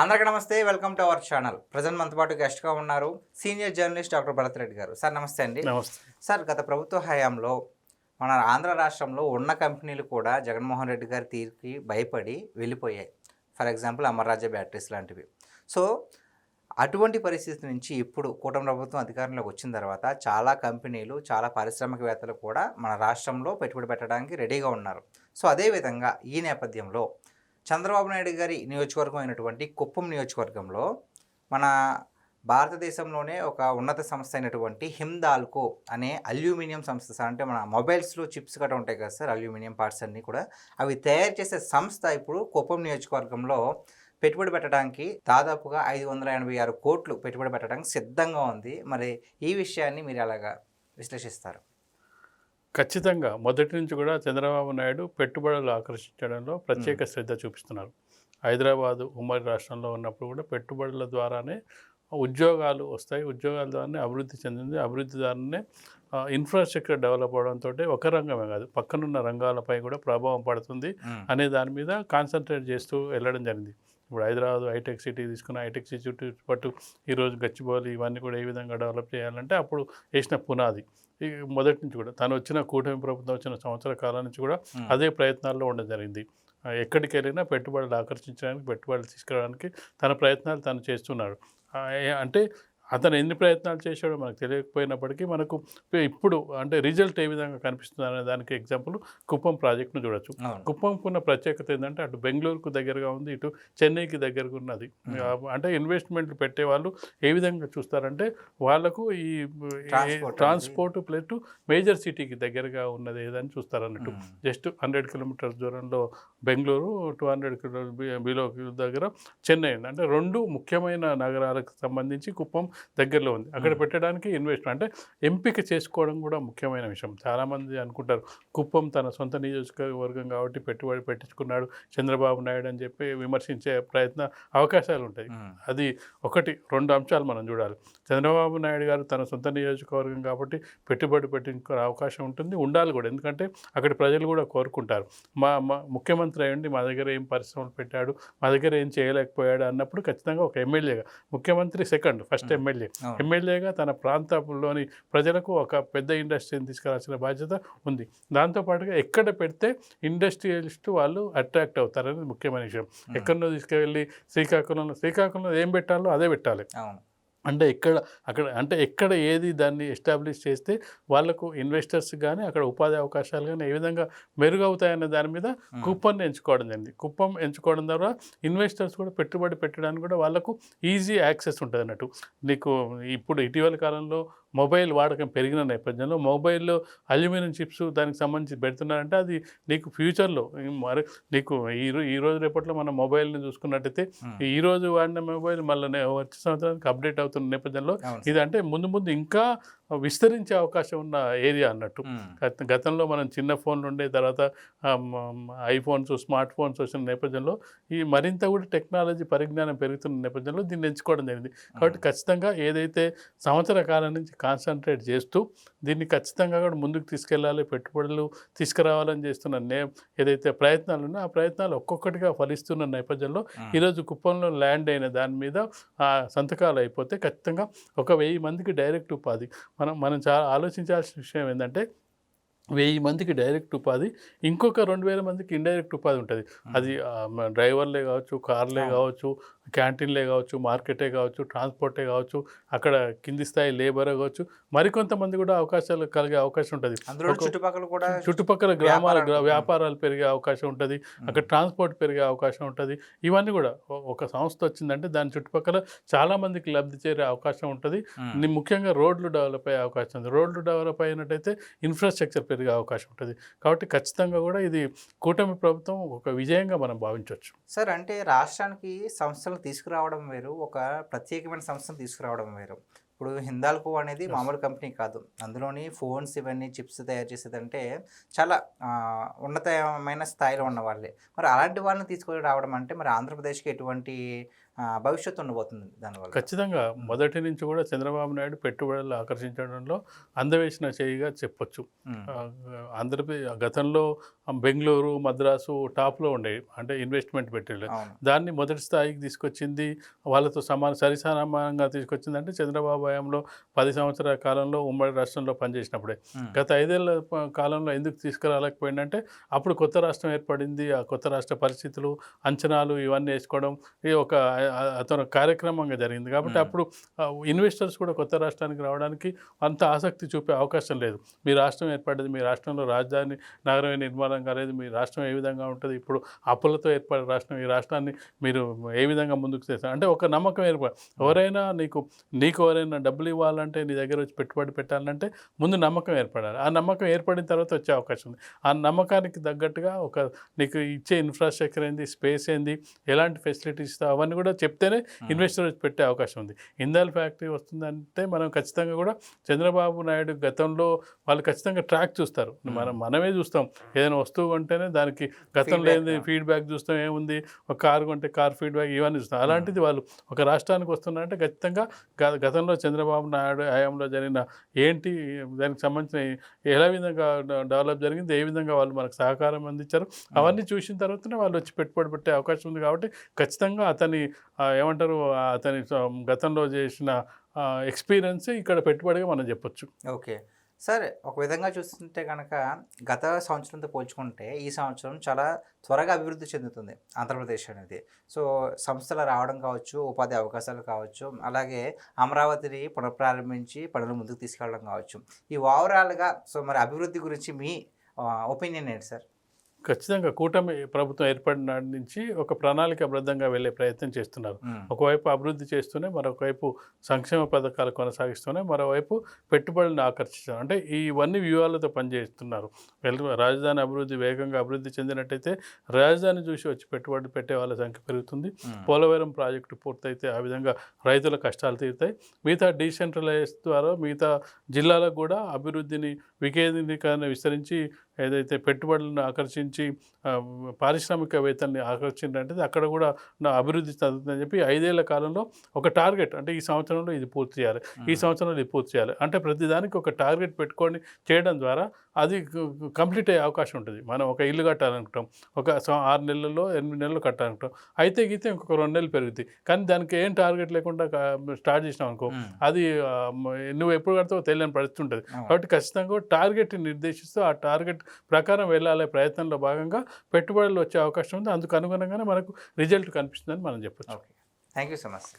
అందరికీ నమస్తే. Welcome to our channel. Present మనతో పాటు గెస్ట్‌గా ఉన్నారు senior journalist doctor Bharat Reddy గారు. సార్ నమస్తే అండి. నమస్తే. సార్ గత ప్రభుత్వ హయాంలో మన ఆంధ్ర రాష్ట్రంలో ఉన్న కంపెనీలు కూడా జగన్మోహన్ రెడ్డి గారి తీరుకి భయపడి వెళ్ళిపోయాయి. ఫర్ ఎగ్జాంపుల్ అమర్రాజా బ్యాటరీస్ లాంటివి. సో అటువంటి పరిస్థితి నుంచి ఇప్పుడు కూటమి ప్రభుత్వం అధికారంలోకి వచ్చిన తర్వాత చాలా కంపెనీలు, చాలా పారిశ్రామికవేత్తలు కూడా మన రాష్ట్రంలో పెట్టుబడి పెట్టడానికి రెడీగా ఉన్నారు. సో అదేవిధంగా ఈ నేపథ్యంలో చంద్రబాబు నాయుడు గారి నియోజకవర్గం అయినటువంటి కుప్పం నియోజకవర్గంలో మన భారతదేశంలోనే ఒక ఉన్నత సంస్థ అయినటువంటి హిందాల్కో అనే అల్యూమినియం సంస్థ సార్. అంటే మన మొబైల్స్లో చిప్స్ గట్రా ఉంటాయి కదా సార్, అల్యూమినియం పార్ట్స్ అన్నీ కూడా అవి తయారు చేసే సంస్థ ఇప్పుడు కుప్పం నియోజకవర్గంలో పెట్టుబడి పెట్టడానికి దాదాపుగా 586 కోట్లు పెట్టుబడి పెట్టడానికి సిద్ధంగా ఉంది. మరి ఈ విషయాన్ని మీరు ఎలాగా విశ్లేషిస్తారు? ఖచ్చితంగా మొదటి నుంచి కూడా చంద్రబాబు నాయుడు పెట్టుబడులు ఆకర్షించడంలో ప్రత్యేక శ్రద్ధ చూపిస్తున్నారు. హైదరాబాదు ఉమ్మడి రాష్ట్రంలో ఉన్నప్పుడు కూడా పెట్టుబడుల ద్వారానే ఉద్యోగాలు వస్తాయి, ఉద్యోగాల ద్వారానే అభివృద్ధి చెందింది, అభివృద్ధి ద్వారానే ఇన్ఫ్రాస్ట్రక్చర్ డెవలప్ అవడంతో ఒక రంగమే కాదు పక్కనున్న రంగాలపై కూడా ప్రభావం పడుతుంది అనే దాని మీద కాన్సన్ట్రేట్ చేస్తూ వెళ్ళడం జరిగింది. ఇప్పుడు హైదరాబాద్ హైటెక్ సిటీ తీసుకున్న హైటెక్ సిటీ చుట్టూ ఈరోజు గచ్చిబౌలి ఇవన్నీ కూడా ఏ విధంగా డెవలప్ చేయాలంటే అప్పుడు వేసిన పునాది. ఈ మొదటి నుంచి కూడా తను వచ్చిన కూటమి ప్రభుత్వం వచ్చిన సంవత్సర కాలం నుంచి కూడా అదే ప్రయత్నాల్లో ఉండడం జరిగింది. ఎక్కడికి వెళ్ళినా పెట్టుబడులు ఆకర్షించడానికి, పెట్టుబడులు తీసుకురావడానికి తన ప్రయత్నాలు తను చేస్తున్నాడు. అంటే అతను ఎన్ని ప్రయత్నాలు చేశాడో మనకు తెలియకపోయినప్పటికీ మనకు ఇప్పుడు అంటే రిజల్ట్ ఏ విధంగా కనిపిస్తుంది అనే దానికి ఎగ్జాంపుల్ కుప్పం ప్రాజెక్ట్ను చూడొచ్చు. కుప్పంకు ఉన్న ప్రత్యేకత ఏంటంటే అటు బెంగళూరుకు దగ్గరగా ఉంది, ఇటు చెన్నైకి దగ్గరగా ఉన్నది. అంటే ఇన్వెస్ట్మెంట్లు పెట్టే వాళ్ళు ఏ విధంగా చూస్తారంటే వాళ్ళకు ఈ ట్రాన్స్పోర్ట్ ప్లస్ మేజర్ సిటీకి దగ్గరగా ఉన్నది ఏదని చూస్తారు అన్నట్టు. జస్ట్ 100 కిలోమీటర్స్ దూరంలో బెంగళూరు, 200 కిలోమీటర్ బిలో దగ్గర చెన్నై ఉంది. అంటే రెండు ముఖ్యమైన నగరాలకు సంబంధించి కుప్పం దగ్గరలో ఉంది. అక్కడ పెట్టడానికి ఇన్వెస్ట్మెంట్ అంటే ఎంపిక చేసుకోవడం కూడా ముఖ్యమైన విషయం. చాలామంది అనుకుంటారు కుప్పం తన సొంత నియోజకవర్గం కాబట్టి పెట్టుబడి పెట్టించుకున్నాడు చంద్రబాబు నాయుడు అని చెప్పి విమర్శించే అవకాశాలు ఉంటాయి. అది ఒకటి. 2 అంశాలు మనం చూడాలి. చంద్రబాబు నాయుడు గారు తన సొంత నియోజకవర్గం కాబట్టి పెట్టుబడి పెట్టించుకునే అవకాశం ఉంటుంది, ఉండాలి కూడా. ఎందుకంటే అక్కడి ప్రజలు కూడా కోరుకుంటారు. మా ముఖ్యమంత్రి అయ్యండి మా దగ్గర ఏం పరిశ్రమలు పెట్టాడు, మా దగ్గర ఏం చేయలేకపోయాడు అన్నప్పుడు ఖచ్చితంగా ఒక ఎమ్మెల్యేగా, ముఖ్యమంత్రి సెకండ్, ఫస్ట్ ఎమ్మెల్యేగా తన ప్రాంతంలోని ప్రజలకు ఒక పెద్ద ఇండస్ట్రీని తీసుకురావాల్సిన బాధ్యత ఉంది. దాంతోపాటుగా ఎక్కడ పెడితే ఇండస్ట్రియలిస్ట్ వాళ్ళు అట్రాక్ట్ అవుతారనేది ముఖ్యమైన విషయం. ఎక్కడో తీసుకువెళ్ళి శ్రీకాకుళంలో ఏం పెట్టాలో అదే పెట్టాలి. అంటే ఎక్కడ ఏది దాన్ని ఎస్టాబ్లిష్ చేస్తే వాళ్ళకు ఇన్వెస్టర్స్ కానీ అక్కడ ఉపాధి అవకాశాలు కానీ ఏ విధంగా మెరుగవుతాయనే దాని మీద కుప్పంని ఎంచుకోవడం జరిగింది. కుప్పం ఎంచుకోవడం ద్వారా ఇన్వెస్టర్స్ కూడా పెట్టుబడి పెట్టడానికి కూడా వాళ్ళకు ఈజీ యాక్సెస్ ఉంటుంది అన్నట్టు. నీకు ఇప్పుడు ఇటీవల కాలంలో మొబైల్ వాడకం పెరిగిన నేపథ్యంలో మొబైల్లో అల్యూమినియం చిప్స్ దానికి సంబంధించి పెడుతున్నారంటే అది నీకు ఫ్యూచర్లో మరి నీకు ఈరోజు రేపట్లో మనం మొబైల్ని చూసుకున్నట్టయితే ఈరోజు వాడిన మొబైల్ మళ్ళీ వచ్చే సంవత్సరానికి అప్డేట్ అవుతున్న నేపథ్యంలో ఇది అంటే ముందు ఇంకా విస్తరించే అవకాశం ఉన్న ఏరియా అన్నట్టు. గతంలో మనం చిన్న ఫోన్లు ఉండే తర్వాత ఐఫోన్స్, స్మార్ట్ ఫోన్స్ వచ్చిన నేపథ్యంలో ఈ మరింత కూడా టెక్నాలజీ పరిజ్ఞానం పెరుగుతున్న నేపథ్యంలో దీన్ని ఎంచుకోవడం జరిగింది. కాబట్టి ఖచ్చితంగా ఏదైతే సంవత్సర కాలం నుంచి కాన్సన్ట్రేట్ చేస్తూ దీన్ని ఖచ్చితంగా కూడా ముందుకు తీసుకెళ్ళాలి, పెట్టుబడులు తీసుకురావాలని చేస్తున్న ఏదైతే ప్రయత్నాలు ఉన్నాయో ఆ ప్రయత్నాలు ఒక్కొక్కటిగా ఫలిస్తున్న నేపథ్యంలో ఈరోజు కుప్పంలో ల్యాండ్ అయిన దాని మీద సంతకాలు అయిపోతే ఖచ్చితంగా ఒక 1000 మందికి డైరెక్ట్ ఉపాధి. మనం చాలా ఆలోచించాల్సిన విషయం ఏంటంటే 1000 మందికి డైరెక్ట్ ఉపాధి, ఇంకొక 2000 మందికి ఇండైరెక్ట్ ఉపాధి ఉంటుంది. అది డ్రైవర్లే కావచ్చు, కార్లే కావచ్చు, క్యాంటీన్లే కావచ్చు, మార్కెటే కావచ్చు, ట్రాన్స్పోర్టే కావచ్చు, అక్కడ కింది స్థాయి లేబరే కావచ్చు, మరికొంతమంది కూడా అవకాశాలు కలిగే అవకాశం ఉంటుంది. చుట్టుపక్కల గ్రామాల వ్యాపారాలు పెరిగే అవకాశం ఉంటుంది, అక్కడ ట్రాన్స్పోర్ట్ పెరిగే అవకాశం ఉంటుంది. ఇవన్నీ కూడా ఒక సంస్థ వచ్చిందంటే దాని చుట్టుపక్కల చాలామందికి లబ్ధి చేరే అవకాశం ఉంటుంది. ముఖ్యంగా రోడ్లు డెవలప్ అయ్యే అవకాశం ఉంది. రోడ్లు డెవలప్ అయినట్టయితే ఇన్ఫ్రాస్ట్రక్చర్ పెరిగే అవకాశం ఉంటుంది. కాబట్టి ఖచ్చితంగా కూడా ఇది కూటమి ప్రభుత్వం ఒక విజయంగా మనం భావించవచ్చు. సార్ అంటే రాష్ట్రానికి సంస్థలు తీసుకురావడం వేరు, ఒక ప్రత్యేకమైన సంస్థను తీసుకురావడం వేరు. ఇప్పుడు హిందాల్కో అనేది మామూలు కంపెనీ కాదు. అందులోని ఫోన్స్ ఇవన్నీ చిప్స్ తయారు చేసేదంటే చాలా ఉన్నతమైన స్థాయిలో ఉన్న వాళ్ళే. మరి అలాంటి వాళ్ళని తీసుకొని రావడం అంటే మరి ఆంధ్రప్రదేశ్కి ఎటువంటి భవిష్యత్తు ఉండబోతుంది దానివల్ల? ఖచ్చితంగా మొదటి నుంచి కూడా చంద్రబాబు నాయుడు పెట్టుబడులు ఆకర్షించడంలో అందవేసిన చేయిగా చెప్పొచ్చు. ఆంధ్రప్రదేశ్ గతంలో బెంగళూరు, మద్రాసు టాప్లో ఉండేవి, అంటే ఇన్వెస్ట్మెంట్ పెట్టేది. దాన్ని మొదటి స్థాయికి తీసుకొచ్చింది, వాళ్ళతో సరిసమానంగా తీసుకొచ్చింది అంటే చంద్రబాబు హయాంలో 10 సంవత్సరాల కాలంలో ఉమ్మడి రాష్ట్రంలో పనిచేసినప్పుడే. గత 5 ఏళ్ల కాలంలో ఎందుకు తీసుకురాలేకపోయిందంటే అప్పుడు కొత్త రాష్ట్రం ఏర్పడింది. ఆ కొత్త రాష్ట్ర పరిస్థితులు, అంచనాలు ఇవన్నీ వేసుకోవడం ఇది ఒక అతను కార్యక్రమంగా జరిగింది. కాబట్టి అప్పుడు ఇన్వెస్టర్స్ కూడా కొత్త రాష్ట్రానికి రావడానికి అంత ఆసక్తి చూపే అవకాశం లేదు. మీ రాష్ట్రం ఏర్పడ్డది, మీ రాష్ట్రంలో రాజధాని నగరమే నిర్మాణం కాలేదు, మీ రాష్ట్రం ఏ విధంగా ఉంటుంది, ఇప్పుడు అప్పులతో ఏర్పడే రాష్ట్రం, ఈ రాష్ట్రాన్ని మీరు ఏ విధంగా ముందుకు చేస్తారు అంటే ఒక నమ్మకం ఎవరైనా నీకు ఎవరైనా డబ్బులు ఇవ్వాలంటే, నీ దగ్గర వచ్చి పెట్టుబడి పెట్టాలంటే ముందు నమ్మకం ఏర్పడాలి. ఆ నమ్మకం ఏర్పడిన తర్వాత వచ్చే అవకాశం ఉంది. ఆ నమ్మకానికి తగ్గట్టుగా నీకు ఇచ్చే ఇన్ఫ్రాస్ట్రక్చర్ ఏంది, స్పేస్ ఏంది, ఎలాంటి ఫెసిలిటీస్ ఇస్తావు అవన్నీ కూడా చెప్తేనే ఇన్వెస్టర్ వచ్చి పెట్టే అవకాశం ఉంది. ఇందాల్ ఫ్యాక్టరీ వస్తుందంటే మనం ఖచ్చితంగా కూడా చంద్రబాబు నాయుడు గతంలో వాళ్ళు ఖచ్చితంగా ట్రాక్ చూస్తారు. మనమే చూస్తాం, ఏదైనా వస్తువు కొంటేనే దానికి గతంలో ఏంది ఫీడ్బ్యాక్ చూస్తాం, ఏముంది ఒక కారు కొంటే కార్ ఫీడ్బ్యాక్ ఇవన్నీ చూస్తాం. అలాంటిది వాళ్ళు ఒక రాష్ట్రానికి వస్తున్నారంటే ఖచ్చితంగా గతంలో చంద్రబాబు నాయుడు హయాంలో జరిగిన ఏంటి, దానికి సంబంధించిన ఎలా విధంగా డెవలప్ జరిగింది, ఏ విధంగా వాళ్ళు మనకు సహకారం అందించారు, అవన్నీ చూసిన తర్వాతనే వాళ్ళు వచ్చి పెట్టుబడి పెట్టే అవకాశం ఉంది. కాబట్టి ఖచ్చితంగా అతని అతని గతంలో చేసిన ఎక్స్పీరియన్స్ ఇక్కడ పెట్టుబడిగా మనం చెప్పొచ్చు. ఓకే సార్, ఒక విధంగా చూస్తుంటే కనుక గత సంవత్సరంతో పోల్చుకుంటే ఈ సంవత్సరం చాలా త్వరగా అభివృద్ధి చెందుతుంది ఆంధ్రప్రదేశ్ అనేది. సో సంస్థలు రావడం కావచ్చు, ఉపాధి అవకాశాలు కావచ్చు, అలాగే అమరావతిని పునఃప్రారంభించి పనులు ముందుకు తీసుకెళ్ళడం కావచ్చు. ఈ ఓవరాల్గా సో మరి అభివృద్ధి గురించి మీ ఒపీనియన్ ఏంటి సార్? ఖచ్చితంగా కూటమి ప్రభుత్వం ఏర్పడిన నాటి నుంచి ఒక ప్రణాళికాబద్ధంగా వెళ్ళే ప్రయత్నం చేస్తున్నారు. ఒకవైపు అభివృద్ధి చేస్తూనే, మరొకవైపు సంక్షేమ పథకాలు కొనసాగిస్తూనే, మరోవైపు పెట్టుబడులను ఆకర్షించారు. అంటే ఇవన్నీ వ్యూహాలతో పనిచేస్తున్నారు. రాజధాని వేగంగా అభివృద్ధి చెందినట్టయితే రాజధాని చూసి వచ్చి పెట్టుబడి పెట్టే వాళ్ళ సంఖ్య పెరుగుతుంది. పోలవరం ప్రాజెక్టు పూర్తయితే ఆ విధంగా రైతుల కష్టాలు తీరుతాయి. మిగతా డీసెంట్రలైజ్ ద్వారా మిగతా జిల్లాలకు కూడా అభివృద్ధిని వికేంద్రీకరణ విస్తరించి ఏదైతే పెట్టుబడులను ఆకర్షించి పారిశ్రామికవేత్తల్ని ఆకర్షించాలంటే అక్కడ కూడా నా అభివృద్ధి చెందుతుందని చెప్పి 5 ఏళ్ల కాలంలో ఒక టార్గెట్, అంటే ఈ సంవత్సరంలో ఇది పూర్తి చేయాలి, ఈ సంవత్సరంలో ఇది పూర్తి చేయాలి అంటే ప్రతిదానికి ఒక టార్గెట్ పెట్టుకొని చేయడం ద్వారా అది కంప్లీట్ అయ్యే అవకాశం ఉంటుంది. మనం ఒక ఇల్లు కట్టాలనుకుంటాం, ఒక 6 నెలల్లో 8 నెలలు కట్టాలనుకుంటాం, అయితే గీతే ఇంకొక 2 నెలలు పెరుగుతాయి. కానీ దానికి ఏం టార్గెట్ లేకుండా స్టార్ట్ చేసినాం అనుకో, అది నువ్వు ఎప్పుడు కడతావో తెలియని పరిస్థితి ఉంటుంది. కాబట్టి ఖచ్చితంగా టార్గెట్ని నిర్దేశిస్తూ ఆ టార్గెట్ ప్రకారం వెళ్ళాలే ప్రయత్నంలో భాగంగా పెట్టుబడులు వచ్చే అవకాశం ఉంది. అందుకు అనుగుణంగానే మనకు రిజల్ట్ కనిపిస్తుందని మనం చెప్పొచ్చు. Thank you so much.